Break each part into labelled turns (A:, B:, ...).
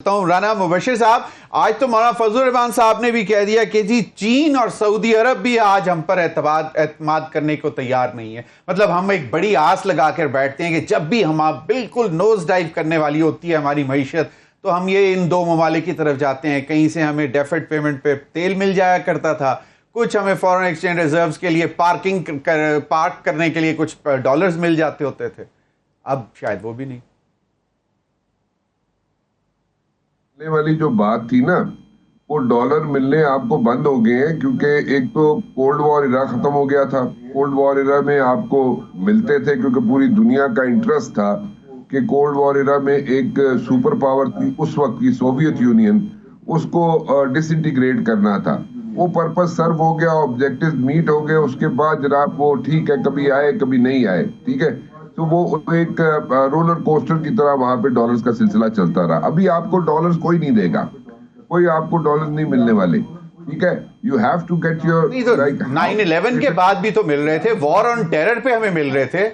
A: رانا مبشر صاحب، آج تو مولانا فضل الرحمان صاحب نے بھی کہہ دیا کہ جی چین اور سعودی عرب بھی آج ہم پر اعتماد کرنے کو تیار نہیں ہے. مطلب ہم ایک بڑی آس لگا کر بیٹھتے ہیں کہ جب بھی ہم بالکل نوز ڈائیو کرنے والی ہوتی ہے ہماری معیشت تو ہم یہ ان دو ممالک کی طرف جاتے ہیں. کہیں سے ہمیں ڈیفرڈ پیمنٹ پہ تیل مل جایا کرتا تھا، کچھ ہمیں فورن ایکسچینج ریزروز کے لیے پارک کرنے کے لیے کچھ ڈالرز مل جاتے ہوتے تھے. اب شاید وہ بھی نہیں.
B: والی جو بات تھی نا، وہ ڈالر ملنے آپ کو بند ہو گئے ہیں، کیونکہ ایک تو کولڈ وار ایرا ختم ہو گیا تھا. کولڈ وار ایرا میں آپ کو ملتے تھے کیونکہ پوری دنیا کا انٹرسٹ تھا کہ کولڈ وار ایرا میں ایک سپر پاور تھی اس وقت کی سوویت یونین، اس کو ڈس انٹیگریٹ کرنا تھا. وہ پرپس سرو ہو گیا، آبجیکٹیو میٹ ہو گئے. اس کے بعد جناب وہ ٹھیک ہے، کبھی آئے کبھی نہیں آئے، ٹھیک ہے. تو وہ ایک رولر کوسٹر کی طرح وہاں پہ ڈالرز کا سلسلہ چلتا رہا. ابھی آپ کو ڈالرز کوئی نہیں دے گا، کوئی آپ کو ڈالرز نہیں ملنے والے، ٹھیک ہے. You have to get your
A: 9/11 کے بعد بھی تو مل رہے تھے، وار آن ٹیرر پہ ہمیں مل رہے تھے.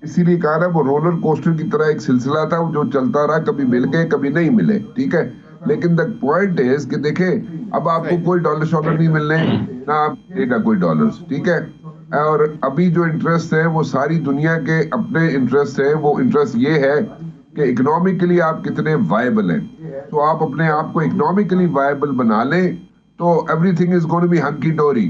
B: اسی لیے کہا نا وہ رولر کوسٹر کی طرح ایک سلسلہ تھا جو چلتا رہا، کبھی مل گئے کبھی نہیں ملے، ٹھیک ہے. لیکن دا پوائنٹ از کہ دیکھیں اب آپ کو کوئی ڈالر شالر نہیں ملنے، نہ آپ دے گا کوئی ڈالرز، ٹھیک ہے. اور ابھی جو انٹرسٹ ہے وہ ساری دنیا کے اپنے انٹرسٹ ہے. وہ انٹرسٹ یہ ہے کہ اکنامکلی آپ کتنے وائبل ہیں. تو آپ اپنے آپ کو اکنامکلی وائبل بنا لیں تو everything is gonna be hunky dory.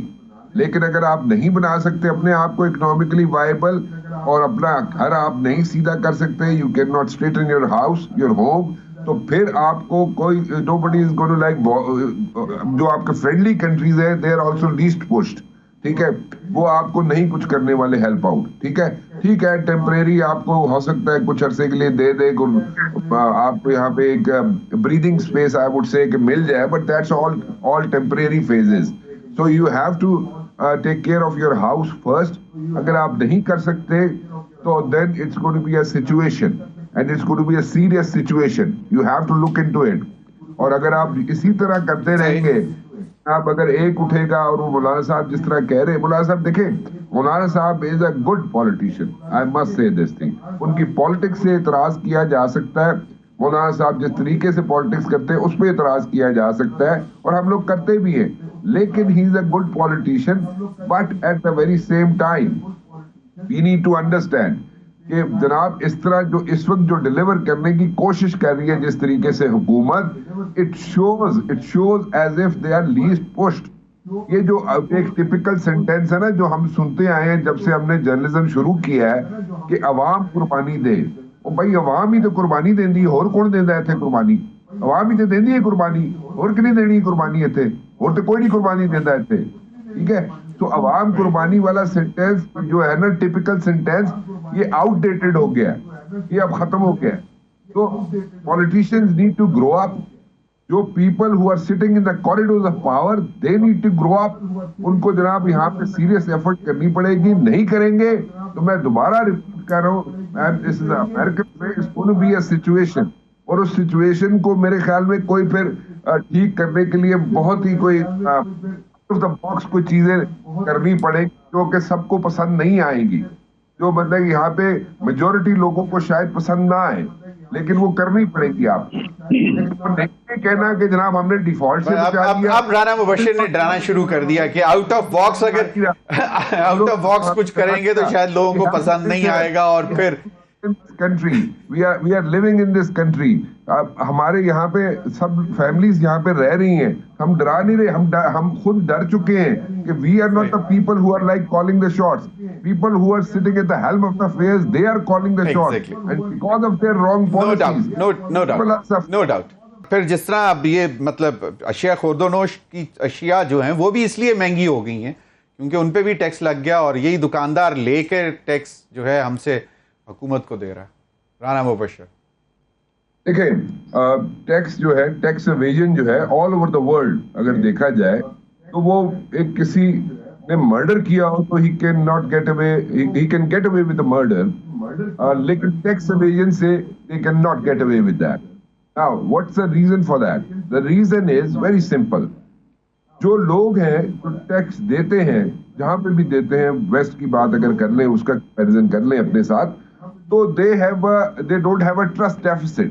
B: لیکن اگر آپ نہیں بنا سکتے اپنے آپ کو اکنامکلی وائبل اور اپنا گھر آپ نہیں سیدھا کر سکتے، you can not straighten your house your home, تو پھر آپ کو کوئی nobody is going to like جو آپ کے فرینڈلی کنٹریز ہیں they are also least pushed، ٹھیک ہے. وہ آپ کو نہیں کچھ کرنے والے ہیلپ آؤٹ، ٹھیک ہے. ٹھیک ہے ٹیمپریری آپ کو ہو سکتا ہے کچھ عرصے کے لیے دے دے، آپ کو یہاں پہ ایک breathing space I would say کہ مل جائے، but that's all temporary phases. So you have to take care of your house first. اگر آپ نہیں کر سکتے تو then it's going to be a situation and it's going to be a serious situation. You have to look into it. اور اگر آپ اسی طرح کرتے رہیں گے، آپ اگر ایک اٹھے گا اور وہ مولانا صاحب جس طرح کہہ رہے ہیں، مولانا صاحب دیکھیں مولانا صاحب is a good politician, I must say this thing. ان کی پالیٹکس سے اعتراض کیا جا سکتا ہے، مولانا صاحب جس طریقے سے پالیٹکس کرتے ہیں اس پہ اعتراض کیا جا سکتا ہے اور ہم لوگ کرتے بھی ہیں، لیکن he is a good politician. But at the very same time we need to understand کہ جناب اس طرح جو اس وقت جو ڈیلیور کرنے کی کوشش کر رہی ہے جس طریقے سے حکومت، it shows as if they are least pushed. یہ جو ایک ٹپیکل سینٹینس ہے نا جو ہم سنتے آئے ہیں جب سے ہم نے جرنلزم شروع کیا ہے کہ عوام قربانی دے. او بھائی عوام ہی تو قربانی دین دی، اور کون دیندا ہے تھے قربانی؟ عوام ہی تو دیندی ہے قربانی، اور کنی دینی قربانی اتنے؟ اور تو کوئی نہیں قربانی دیندا اتنے، ٹھیک ہے. تو عوام قربانی والا سینٹینس جو ہے نا ٹپیکل سینٹینس، یہ آؤٹ ڈیٹڈ ہو گیا ہے، یہ اب ختم ہو گیا ہے. تو politicians need to grow up. جو people who are sitting in the corridors of power, they need to grow up. ان کو جناب یہاں پہ سیریس ایفرٹ کرنی پڑے گی. نہیں کریں گے تو میں دوبارہ ریپیٹ کر رہا ہوں، this is American way, it's going to be a situation. اور اس سچویشن کو میرے خیال میں کوئی پھر ٹھیک کرنے کے لیے بہت ہی کوئی آؤٹ آف دا باکس کوئی چیزیں کرنی پڑے گی جو کہ سب کو پسند نہیں آئیں گی، جو مطلب یہاں پہ میجورٹی لوگوں کو شاید پسند نہ آئے، لیکن وہ کرنی پڑے گی آپ کو. نہیں کہنا کہ جناب ہم نے ڈیفالٹ سے بچا دیا.
A: اب رانا مبشر نے ڈرانا شروع کر دیا کہ آؤٹ آف باکس، اگر آؤٹ آف باکس کچھ کریں گے تو شاید لوگوں کو پسند نہیں آئے گا. اور پھر
B: country we are living in this country. ہمارے یہاں پہ سب فیملیز یہاں پہ رہ رہی ہیں، ہم ڈرا نہیں رہے، ہم خود ڈر چکے ہیں کہ we are not the people who are like calling the shots. People who are sitting at the helm of the affairs, they are calling the shots. And because of their wrong policies.
A: No doubt. پھر جس طرح اب یہ مطلب اشیاء خورد و نوش کی اشیاء جو ہیں وہ بھی اس لیے مہنگی ہو گئی ہیں کیونکہ ان پہ بھی ٹیکس لگ گیا، اور یہی دکاندار لے کے ٹیکس جو ہے ہم سے حکومت کو دے رہا ہے. رانا مبشر
B: دیکھیں ٹیکس جو ہے، ٹیکس ایویژن جو ہے آل اوور دا ورلڈ اگر دیکھا جائے تو وہ ایک کسی نے مرڈر کیا ہو تو he can not get away, he can get away with murder, لیکن ٹیکس ایویژن سے they can not get away with that. Now what's the reason for that? The reason is very simple. جو لوگ ہیں جو tax دیتے ہیں جہاں پہ بھی دیتے ہیں، ویسٹ کی بات اگر کر لیں اس کا کمپیریزن کر لیں اپنے ساتھ، تو they don't have a trust deficit.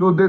B: So they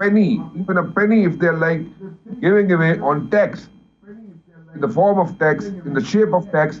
B: penny, even a penny, if they're like giving away on tax, in the form of tax, in the shape of tax,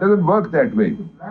B: doesn't work that way.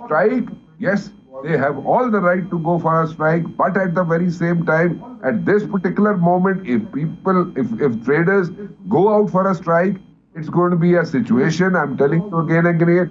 B: strike, yes, they have all the right to go for a strike, but at the very same time, at this particular moment, if traders go out for a strike, it's going to be a situation, I'm telling you again and again,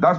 B: 10